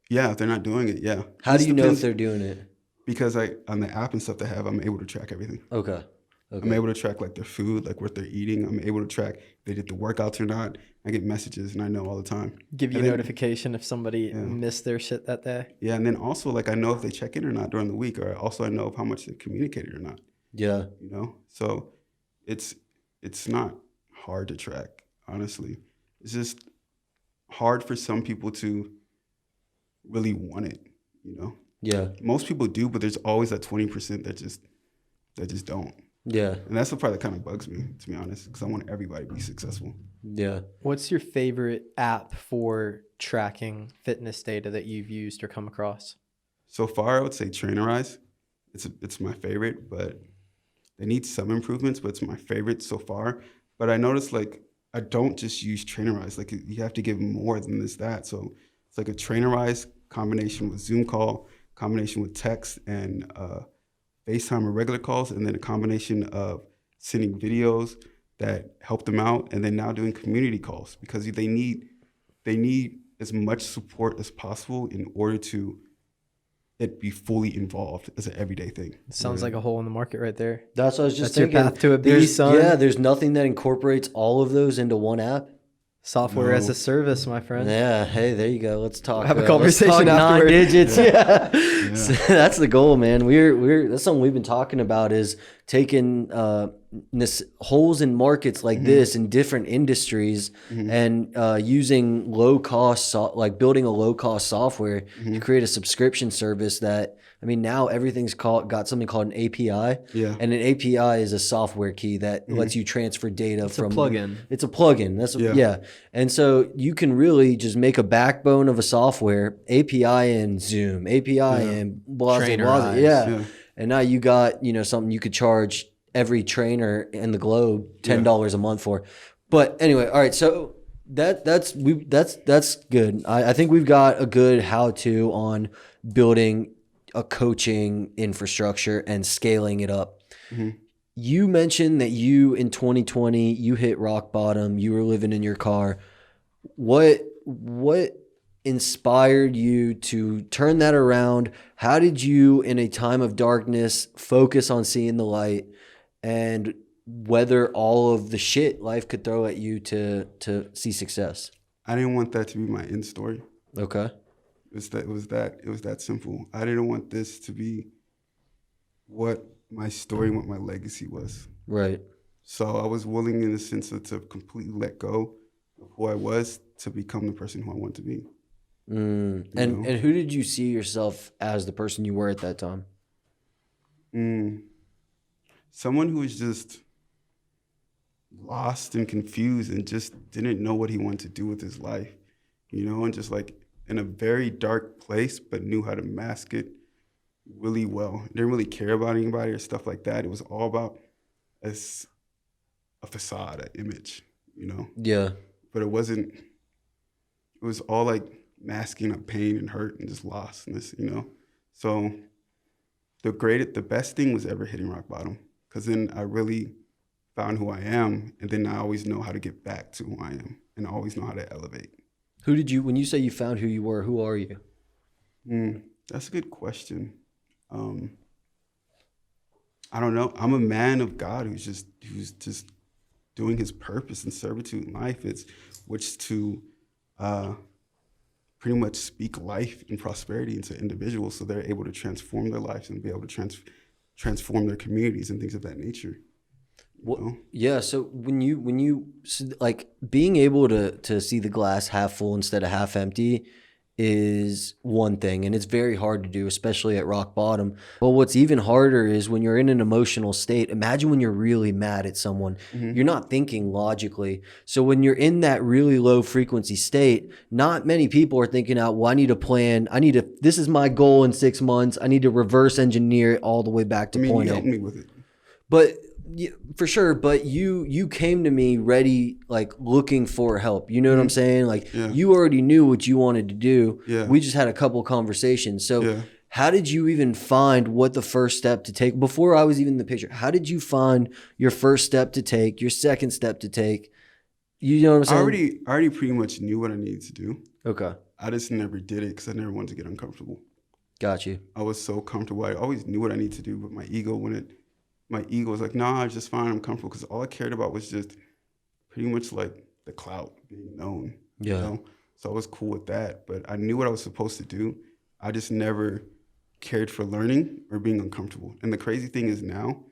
Yeah, if they're not doing it, yeah. How do you know if they're doing it? Because on the app and stuff they have, I'm able to track everything. Okay. I'm able to track like their food, like what they're eating. I'm able to track if they did the workouts or not. I get messages and I know all the time. Give you a notification if somebody missed their shit that day. Yeah, and then also like I know if they check in or not during the week, or also I know of how much they communicated or not. Yeah. So it's not hard to track, honestly. It's just hard for some people to really want it, Yeah. Most people do, but there's always that 20% that just don't. Yeah. And that's the part that kind of bugs me, to be honest, because I want everybody to be successful. Yeah. What's your favorite app for tracking fitness data that you've used or come across? So far, I would say Trainerize. It's my favorite, but they need some improvements, but it's my favorite so far. But I noticed, like, I don't just use Trainerize. Like, you have to give more than that. So it's like a Trainerize combination with Zoom call, combination with text and FaceTime or regular calls, and then a combination of sending videos that help them out, and then now doing community calls, because they need as much support as possible in order to it be fully involved as an everyday thing. It sounds like a hole in the market right there. That's what I was just That's thinking. your path to a B, son. Yeah, there's nothing that incorporates all of those into one app. Software as a service, my friend. Yeah, hey, there you go. Let's talk. Have a conversation afterward. Non-digits. Yeah. So that's the goal, man. That's something we've been talking about, is taking holes in markets like this in different industries and using low cost, like building a low cost software to create a subscription service that, I mean, now everything's got something called an API. Yeah. And an API is a software key that lets you transfer data from. It's a plugin. It's a plugin. Yeah. And so you can really just make a backbone of a software, API in Zoom, API in blah, blah, blah. Yeah. And now you got, something you could charge every trainer in the globe $10 a month for. But anyway, all right. So that's good. I think we've got a good how-to on building a coaching infrastructure and scaling it up. You mentioned that you in 2020 you hit rock bottom. You were living in your car. What inspired you to turn that around? How did you, in a time of darkness, focus on seeing the light and weather all of the shit life could throw at you to see success? I didn't want that to be my end story. Okay. It was that simple. I didn't want this to be what my story, what my legacy was. Right. So I was willing, in the sense of, to completely let go of who I was to become the person who I want to be. And who did you see yourself as, the person you were at that time? Someone who was just lost and confused and just didn't know what he wanted to do with his life, and just like in a very dark place, but knew how to mask it really well. Didn't really care about anybody or stuff like that. It was all about a facade, an image, Yeah. But it wasn't. It was all like masking up pain and hurt and just lostness, So the best thing was ever hitting rock bottom, because then I really found who I am, and then I always know how to get back to who I am, and I always know how to elevate. When you say you found who you were, who are you? That's a good question. I don't know. I'm a man of God who's just doing his purpose and servitude in life. Which to pretty much speak life and prosperity into individuals, so they're able to transform their lives and be able to transform their communities and things of that nature. know? Yeah. So when you like being able to see the glass half full instead of half empty is one thing, and it's very hard to do, especially at rock bottom. But what's even harder is when you're in an emotional state. Imagine when you're really mad at someone, you're not thinking logically. So when you're in that really low frequency state, not many people are thinking out, well, I need a plan. This is my goal in 6 months. I need to reverse engineer it all the way back to point you A. helped me with it. But for sure, but you came to me ready, like looking for help. You know what I'm saying? Like you already knew what you wanted to do. Yeah. We just had a couple conversations. So Yeah. how did you even find what the first step to take before I was even in the picture? How did you find your first step to take, your second step to take? You know what I'm saying? I already pretty much knew what I needed to do. Okay. I just never did it because I never wanted to get uncomfortable. Got you. I was so comfortable. I always knew what I needed to do, but my ego was like, nah, it's just fine. I'm comfortable, because all I cared about was just pretty much like the clout, being known. Yeah. You know? So I was cool with that, but I knew what I was supposed to do. I just never cared for learning or being uncomfortable. And the crazy thing is now,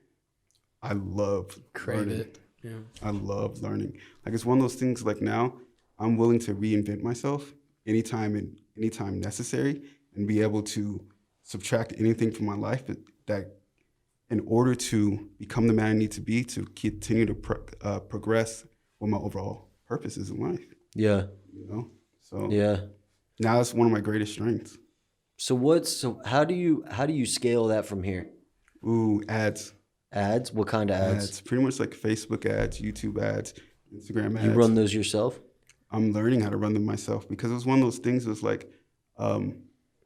I love learning. Yeah. I love learning. Like, it's one of those things, like, now I'm willing to reinvent myself anytime necessary, and be able to subtract anything from my life that in order to become the man I need to be, to continue to progress what my overall purpose is in life. Yeah. You know? So Yeah. now it's one of my greatest strengths. So how do you scale that from here? Ooh, ads. Ads? What kind of ads? Ads. Pretty much like Facebook ads, YouTube ads, Instagram ads. You run those yourself? I'm learning how to run them myself, because it was one of those things. It was like,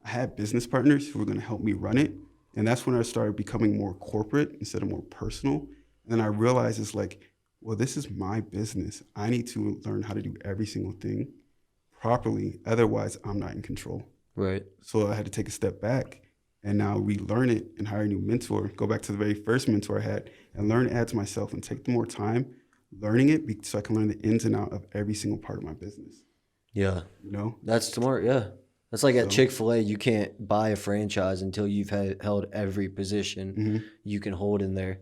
I had business partners who were going to help me run it. And that's when I started becoming more corporate instead of more personal. And then I realized it's like, well, this is my business. I need to learn how to do every single thing properly. Otherwise, I'm not in control. Right. So I had to take a step back and now relearn it and hire a new mentor, go back to the very first mentor I had, and learn ads myself and take more time learning it, so I can learn the ins and outs of every single part of my business. Yeah. You know? That's smart, yeah. That's like at Chick-fil-A, you can't buy a franchise until you've held every position you can hold in there.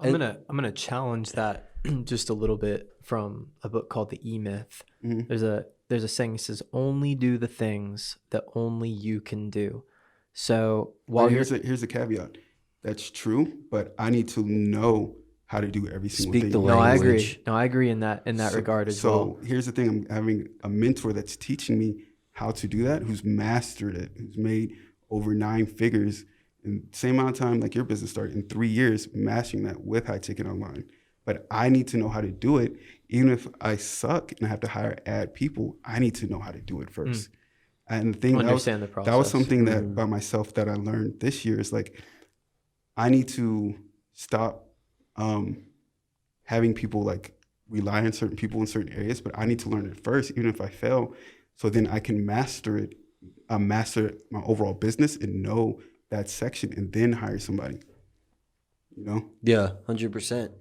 I'm gonna challenge that just a little bit from a book called The E-Myth. There's a saying that says, "Only do the things that only you can do." So while here's a caveat. That's true, but I need to know how to do every single Speak thing. the No, I agree. language. No, I agree in that regard as well. So here's the thing: I'm having a mentor that's teaching me how to do that, who's mastered it, who's made over 9 figures in the same amount of time like your business started, in 3 years, mastering that with high ticket online. But I need to know how to do it. Even if I suck and I have to hire ad people, I need to know how to do it first. And the thing Understand the process. that was something that by myself that I learned this year is like, I need to stop having people like rely on certain people in certain areas, but I need to learn it first, even if I fail, so then I can master it, master my overall business and know that section, and then hire somebody. You know? Yeah, 100%.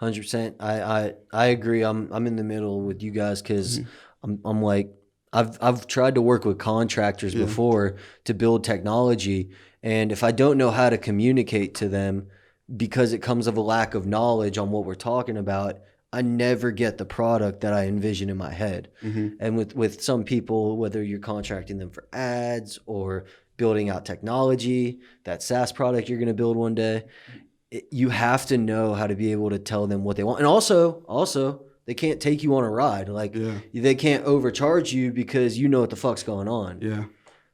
100%. I agree. I'm in the middle with you guys, because I'm like, I've tried to work with contractors before to build technology, and if I don't know how to communicate to them, because it comes of a lack of knowledge on what we're talking about, I never get the product that I envision in my head. And with some people, whether you're contracting them for ads or building out technology, that SaaS product you're going to build one day, you have to know how to be able to tell them what they want. And also they can't take you on a ride. Like they can't overcharge you because you know what the fuck's going on. Yeah.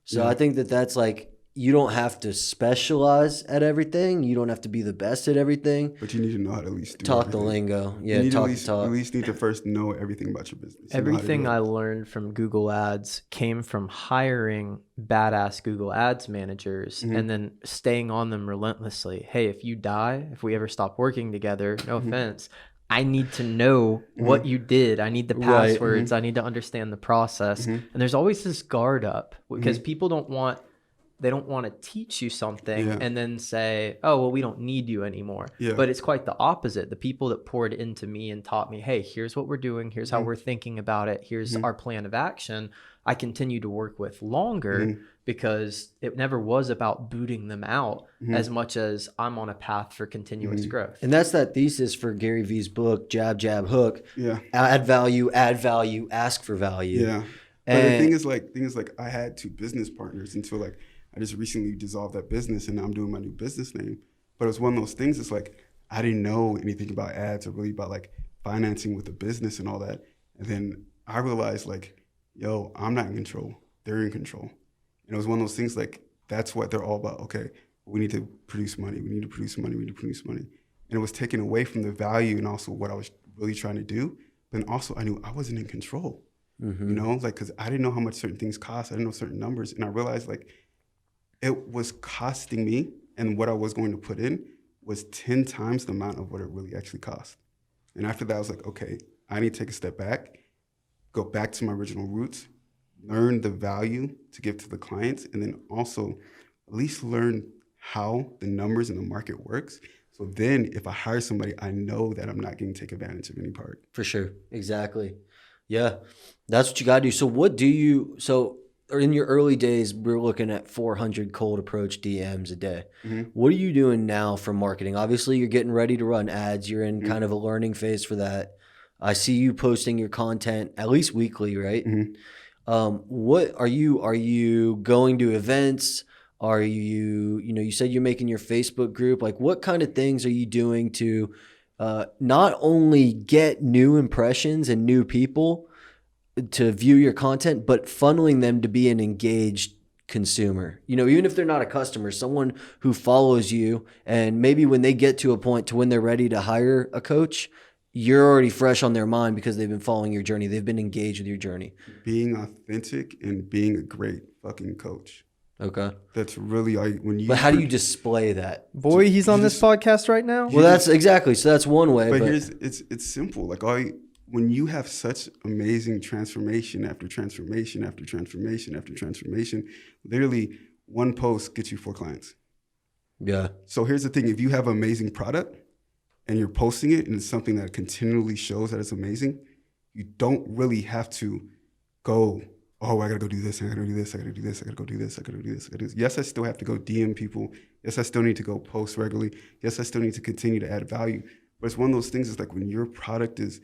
So I think that's like, you don't have to specialize at everything. You don't have to be the best at everything. But you need to know how to at least do talk everything. the lingo. Yeah, you talk at the talk. You at least need to first know everything about your business. Everything I learned from Google Ads came from hiring badass Google Ads managers and then staying on them relentlessly. Hey, if you die, if we ever stop working together, no offense, I need to know what you did. I need the passwords. I need to understand the process. And there's always this guard up, because people don't want to teach you something and then say, oh, well, we don't need you anymore. But it's quite the opposite. The people that poured into me and taught me, hey, here's what we're doing. Here's how we're thinking about it. Here's our plan of action. I continue to work with longer because it never was about booting them out as much as I'm on a path for continuous growth. And that's that thesis for Gary Vee's book, Jab, Jab, Hook. Yeah. Add value, ask for value. Yeah. But the thing is like I had 2 business partners until like I just recently dissolved that business and now I'm doing my new business name. But it was one of those things, it's like I didn't know anything about ads or really about like financing with the business and all that. And then I realized like, yo, I'm not in control. They're in control. And it was one of those things like that's what they're all about. Okay, we need to produce money. We need to produce money. We need to produce money. And it was taken away from the value and also what I was really trying to do. But also I knew I wasn't in control. You know, like, because I didn't know how much certain things cost. I didn't know certain numbers. And I realized, like, it was costing me, and what I was going to put in was 10 times the amount of what it really actually cost. And after that, I was like, okay, I need to take a step back, go back to my original roots, learn the value to give to the clients, and then also at least learn how the numbers in the market works. So then if I hire somebody, I know that I'm not going to take advantage of any part. For sure. Exactly. Yeah, that's what you got to do. So or in your early days, we're looking at 400 cold approach DMs a day. What are you doing now for marketing? Obviously, you're getting ready to run ads. You're in kind of a learning phase for that. I see you posting your content at least weekly, right? What are you going to events? Are you, you said you're making your Facebook group. Like, what kind of things are you doing to not only get new impressions and new people to view your content, but funneling them to be an engaged consumer? Even if they're not a customer, someone who follows you, and maybe when they get to a point to when they're ready to hire a coach, you're already fresh on their mind because they've been following your journey. They've been engaged with your journey. Being authentic and being a great fucking coach. Okay. That's really when you. But how do you display that? Boy, he's on this podcast right now. Well, that's exactly. So that's one way. But it's simple. Like when you have such amazing transformation after transformation after transformation after transformation, literally one post gets you 4 clients. Yeah. So here's the thing: if you have an amazing product and you're posting it, and it's something that continually shows that it's amazing, you don't really have to go, oh, I gotta go do this, I gotta do this, I gotta do this, I gotta go do this, I gotta do this, I gotta do this. Yes, I still have to go DM people. Yes, I still need to go post regularly. Yes, I still need to continue to add value. But it's one of those things, it's like when your product is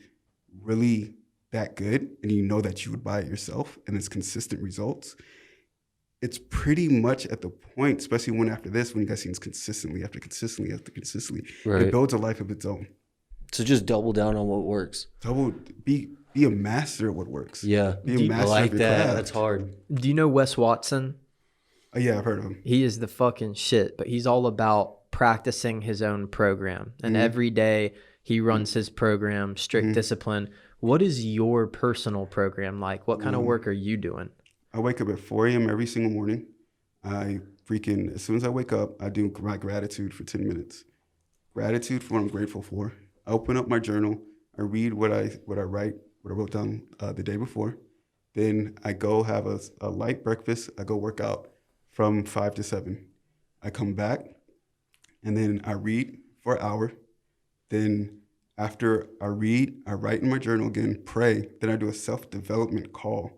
really that good and you know that you would buy it yourself and it's consistent results, it's pretty much at the point, especially when you guys see it consistently after consistently after consistently, right, it builds a life of its own. So just double down on what works. Be a master at what works. Yeah. Be a master like of your that. craft. That's hard. Do you know Wes Watson? Oh, yeah, I've heard of him. He is the fucking shit, but he's all about practicing his own program. And every day he runs his program, strict discipline. What is your personal program like? What kind of work are you doing? I wake up at 4 a.m. every single morning. As soon as I wake up, I do my gratitude for 10 minutes. Gratitude for what I'm grateful for. I open up my journal. I read what I wrote down the day before. Then I go have a light breakfast. I go work out from 5 to 7. I come back, and then I read for an hour. Then after I read, I write in my journal again, pray. Then I do a self-development call,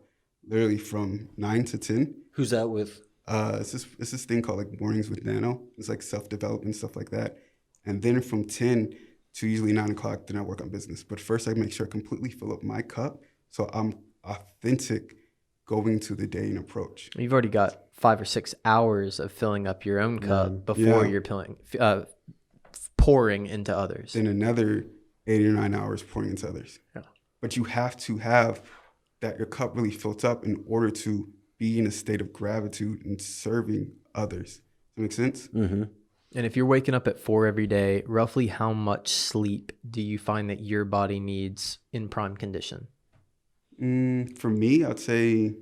literally from 9 to 10. Who's that with? It's this thing called like Mornings with Nano. It's like self-development, stuff like that. And then from 10 to usually 9 o'clock, then I work on business. But first I make sure I completely fill up my cup so I'm authentic going to the day and approach. You've already got 5 or 6 hours of filling up your own cup before you're pouring into others. Then another 8 or 9 hours pouring into others. Yeah. But you have to have that your cup really fills up in order to be in a state of gratitude and serving others. Does that make sense? Mm-hmm. And if you're waking up at 4 every day, roughly how much sleep do you find that your body needs in prime condition? For me, I'd say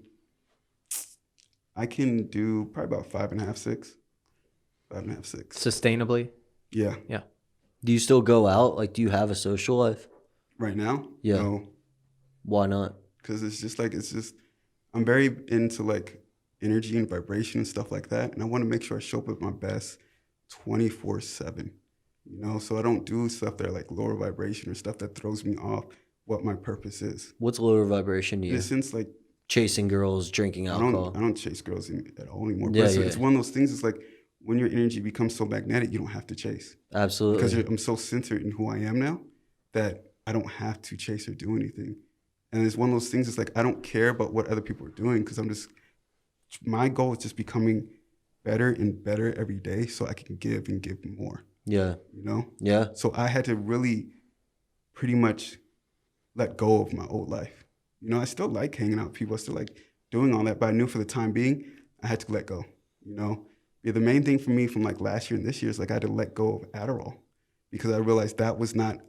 I can do probably about 5.5, 6. 5.5, 6. Sustainably? Yeah. Yeah. Do you still go out? Like, do you have a social life? Right now? Yeah. No. Why not? Because I'm very into like energy and vibration and stuff like that. And I want to make sure I show up at my best 24/7, so I don't do stuff that are like lower vibration or stuff that throws me off what my purpose is. What's lower vibration to In you? a sense, like chasing girls, drinking alcohol. I don't chase girls at all anymore. Yeah, But yeah. it's one of those things. It's like when your energy becomes so magnetic, you don't have to chase. Absolutely. Because I'm so centered in who I am now that I don't have to chase or do anything. And it's one of those things. It's like I don't care about what other people are doing because my goal is just becoming better and better every day so I can give and give more. Yeah. You know? Yeah. So I had to really pretty much let go of my old life. You know, I still like hanging out with people. I still like doing all that, but I knew for the time being, I had to let go, you know? Yeah, the main thing for me from like last year and this year is like I had to let go of Adderall because I realized that was not,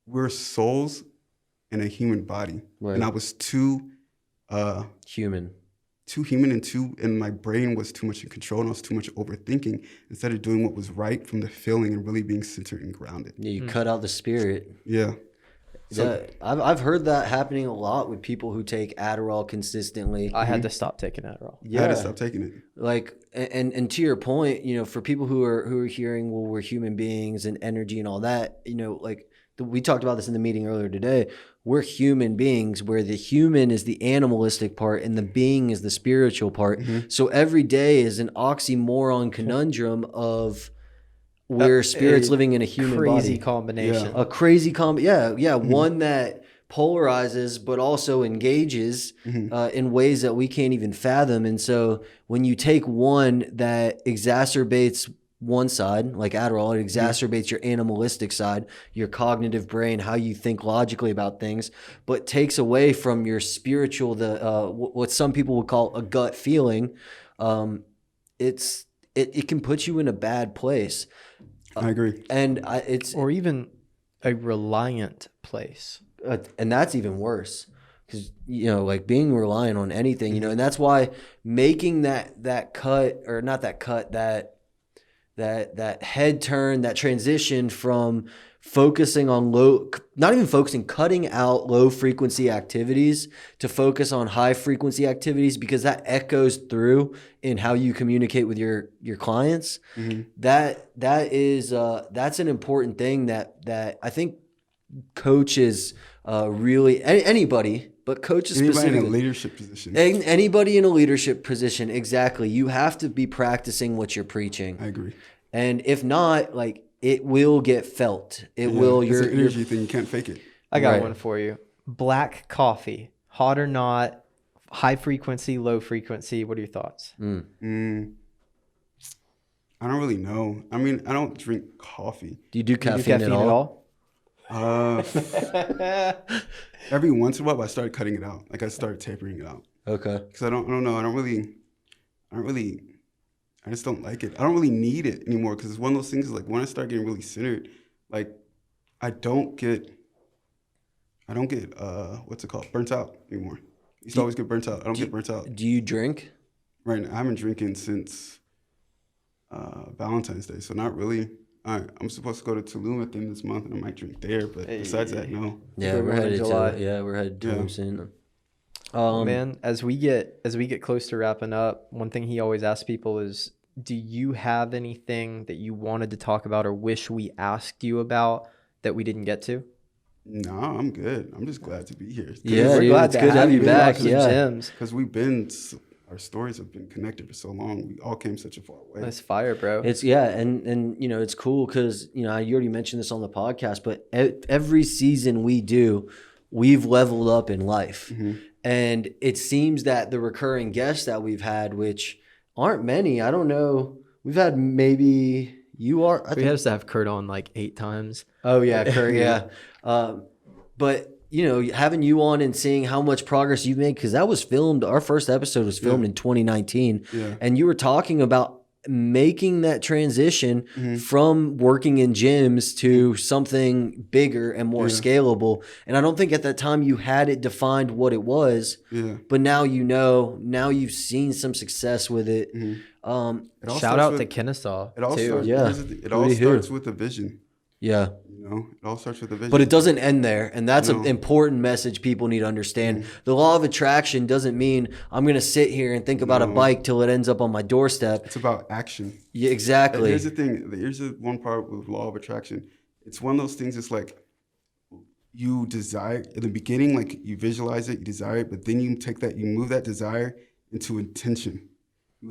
we're souls in a human body. Right. And I was too human and my brain was too much in control and I was too much overthinking instead of doing what was right from the feeling and really being centered and grounded. Yeah, you cut out the spirit. Yeah. So I've heard that happening a lot with people who take Adderall consistently. I had to stop taking Adderall. I had to stop taking it. Like, and to your point, you know, for people who are hearing, well, we're human beings and energy and all that, you know, like we talked about this in the meeting earlier today. We're human beings where the human is the animalistic part and the being is the spiritual part. Mm-hmm. So every day is an oxymoron conundrum of where spirit's living in a human crazy body. Combination. A crazy mm-hmm. One that polarizes but also engages in ways that we can't even fathom. And so when you take one that exacerbates one side, like Adderall, it exacerbates your animalistic side, your cognitive brain, how you think logically about things, but takes away from your spiritual, what some people would call a gut feeling. It can put you in a bad place. I agree. And or even a reliant place. And that's even worse because, you know, like being reliant on anything, you know, and that's why making that cut, or not that cut, that head turn, that transition from focusing on cutting out low frequency activities to focus on high frequency activities, because that echoes through in how you communicate with your clients. Mm-hmm. That's an important thing that I think coaches really, anybody, but coaches specifically. Anybody in a leadership position. Anybody in a leadership position, exactly. You have to be practicing what you're preaching. I agree. And if not, like, it will get felt. It will. It's an energy thing. You can't fake it. I got one for you. Black coffee, hot or not, high frequency, low frequency. What are your thoughts? I don't really know. I mean, I don't drink coffee. Do you do caffeine at all? Every once in a while, but I started cutting it out. Like I started tapering it out. Okay. Because I don't know. I just don't like it. I don't really need it anymore because it's one of those things. Like when I start getting really centered, like I don't get what's it called, burnt out anymore. I used to always get burnt out. I don't get burnt out. Do you drink? Right now, I haven't drinking since Valentine's Day, so not really. I'm supposed to go to Tulum at the end of this month, and I might drink there. But besides that, no. Yeah, we're headed to Tulum soon. Man, as we get close to wrapping up, one thing he always asks people is, do you have anything that you wanted to talk about or wish we asked you about that we didn't get to? No, I'm good. I'm just glad to be here. Yeah, dude, it's good to have you back. Yeah, because our stories have been connected for so long. We all came such a far way. That's fire, bro. It's and you know, it's cool because, you know, you already mentioned this on the podcast, but every season we do, we've leveled up in life. Mm-hmm. And it seems that the recurring guests that we've had, which aren't many, I don't know, we've had maybe you are. We have to have Kurt on like 8 times. Oh yeah, Kurt, yeah. But you know, having you on and seeing how much progress you've made, because that was filmed. Our first episode was filmed in 2019, and you were talking about making that transition from working in gyms to something bigger and more scalable. And I don't think at that time you had it defined what it was, but now you know, now you've seen some success with it. Shout out to Kennesaw too. It all starts with a vision. Yeah. You know, it all starts with a vision. But it doesn't end there. And that's an important message people need to understand. The law of attraction doesn't mean I'm going to sit here and think about a bike till it ends up on my doorstep. It's about action. Yeah, exactly. And here's the thing. Here's the one part with law of attraction. It's one of those things. It's like you desire in the beginning, like you visualize it, you desire it, but then you take that, you move that desire into intention.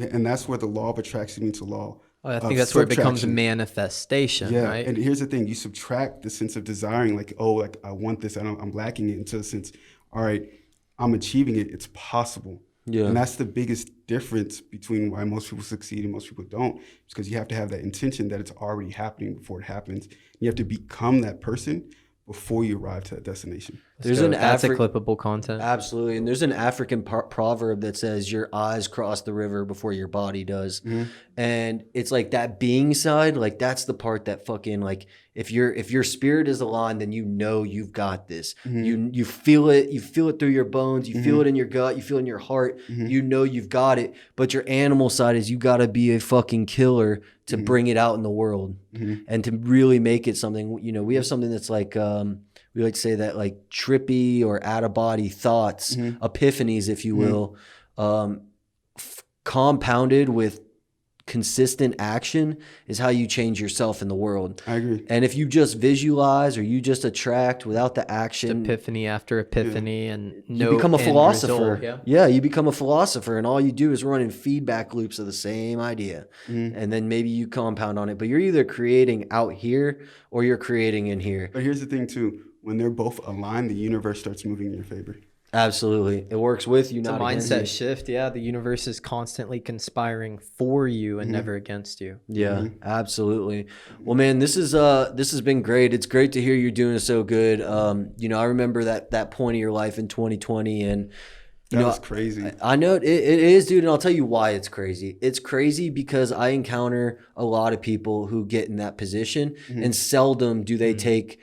And that's where the law of attraction meets the law. I think that's where it becomes subtraction. manifestation, Yeah, right? and here's the thing: you subtract the sense of desiring, like, oh, like I want this, I'm lacking it, into a sense, all right, I'm achieving it. It's possible. Yeah. And that's the biggest difference between why most people succeed and most people don't. It's because you have to have that intention that it's already happening before it happens. You have to become that person before you arrive to that destination. There's That's a clippable content. Absolutely. And there's an African proverb that says your eyes cross the river before your body does. Mm-hmm. And it's like that being side, like that's the part that fucking like if your spirit is aligned, then you know you've got this. Mm-hmm. You feel it through your bones, you feel it in your gut, you feel it in your heart, you know you've got it. But your animal side is you gotta be a fucking killer to bring it out in the world and to really make it something. You know, we have something that's like we like to say that like trippy or out of body thoughts, epiphanies, if you will, compounded with consistent action is how you change yourself in the world. I agree. And if you just visualize or you just attract without the action, Epiphany after epiphany, and no you become a end philosopher. result. Yeah, you become a philosopher, and all you do is run in feedback loops of the same idea. And then maybe you compound on it, but you're either creating out here or you're creating in here. But here's the thing too: when they're both aligned, the universe starts moving in your favor. Absolutely. It works with you, It's a not against mindset you. shift. Yeah, the universe is constantly conspiring for you and never against you. Yeah, absolutely. Well, man, this has been great. It's great to hear you're doing so good. You know, I remember that point of your life in 2020, and you know, That's crazy. I know it is, dude, and I'll tell you why it's crazy. It's crazy because I encounter a lot of people who get in that position, and seldom do they take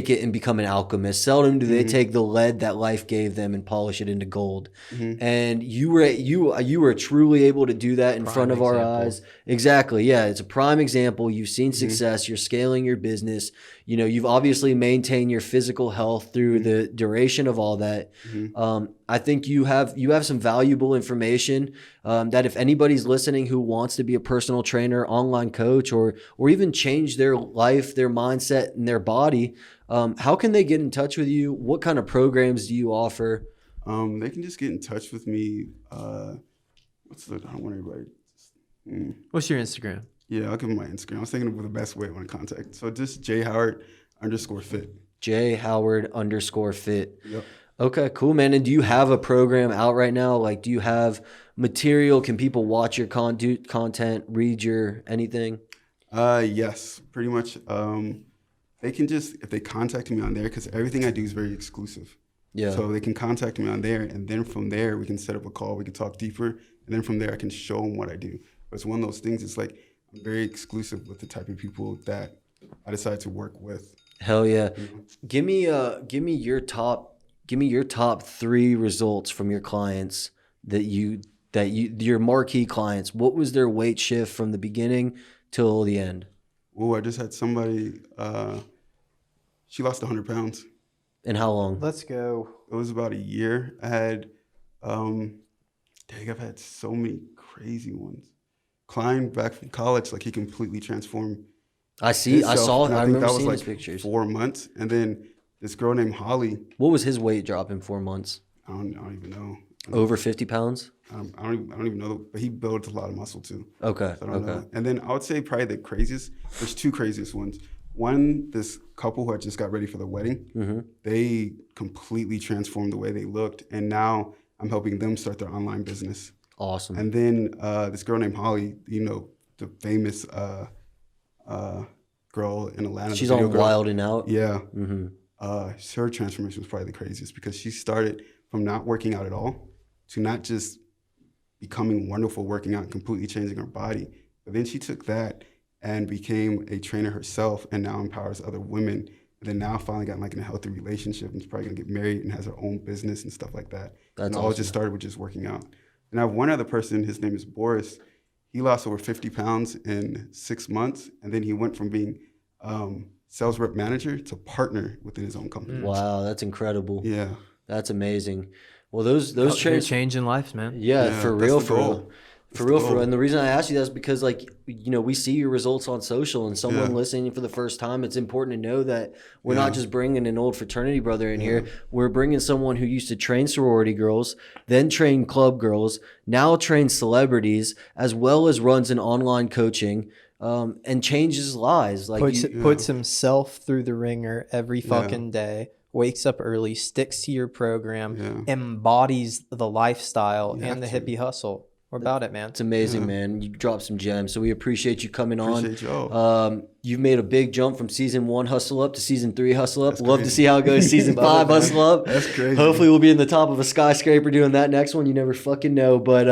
it and become an alchemist. Seldom do they take the lead that life gave them and polish it into gold. And you were truly able to do that in front of our eyes. Exactly. Yeah, it's a prime example. You've seen success. You're scaling your business. You know, you've obviously maintained your physical health through the duration of all that. I think you have some valuable information that if anybody's listening who wants to be a personal trainer, online coach, or even change their life, their mindset, and their body, how can they get in touch with you? What kind of programs do you offer? They can just get in touch with me. I don't want everybody. What's your Instagram? Yeah, I'll give them my Instagram. I was thinking of the best way I want to contact. So just jhoward_fit. jhoward_fit. Yep. Okay, cool, man. And do you have a program out right now? Like, do you have material? Can people watch your content, read your anything? Yes, pretty much. They can just, if they contact me on there, because everything I do is very exclusive. Yeah. So they can contact me on there, and then from there we can set up a call. We can talk deeper, and then from there I can show them what I do. But it's one of those things. It's like I'm very exclusive with the type of people that I decide to work with. Hell yeah. Give me your top 3 results from your clients that your marquee clients. What was their weight shift from the beginning till the end? Oh, I just had somebody. She lost 100 pounds. And how long? Let's go. It was about a year. I had, I've had so many crazy ones. Klein, back from college, like he completely transformed. I saw it. I remember that was seeing like his pictures. 4 months, and then this girl named Holly. What was his weight drop in 4 months? I don't even know. Over 50 pounds? I don't even know. But he built a lot of muscle too. Okay. So I don't know. And then I would say probably the craziest. There's 2 craziest ones. One, this couple who had just got ready for their wedding. They completely transformed the way they looked, and now I'm helping them start their online business. Awesome. And then this girl named Holly, you know, the famous girl in Atlanta. She's on Wild and Out. Yeah. Her transformation was probably the craziest because she started from not working out at all to not just becoming wonderful working out and completely changing her body. But then she took that and became a trainer herself and now empowers other women. And then now finally got like in a healthy relationship and is probably gonna get married and has her own business and stuff like that. That's and awesome. all just started with just working out. And I have one other person, his name is Boris. He lost over 50 pounds in 6 months. And then he went from being sales rep manager to partner within his own company. Wow, that's incredible. Yeah. That's amazing. Well, those You're trains changing lives, man. Yeah, for that's real, the for goal. real. For real. And the reason I asked you that is because, like, you know, we see your results on social, and someone listening for the first time, it's important to know that we're not just bringing an old fraternity brother in here. We're bringing someone who used to train sorority girls, then train club girls, now trains celebrities, as well as runs an online coaching, and changes lives. Like puts himself through the ringer every fucking day. Wakes up early, sticks to your program, embodies the lifestyle and the hippie hustle. We're about it, man. It's amazing, man. You dropped some gems. So we appreciate you coming Appreciate on. y'all. You've made a big jump from season 1 hustle up to season 3 hustle up. Love to see how it goes. Season 5 hustle up. That's crazy. Hopefully we'll be in the top of a skyscraper doing that next one. You never fucking know. But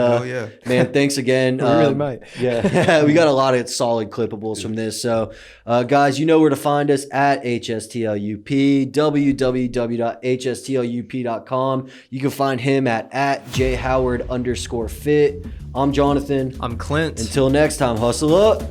man, thanks again. We really might. Yeah, we got a lot of solid clippables from this. So guys, you know where to find us at HSTLUP, www.hstlup.com. You can find him at jhoward_fit. I'm Jonathan. I'm Clint. Until next time, hustle up.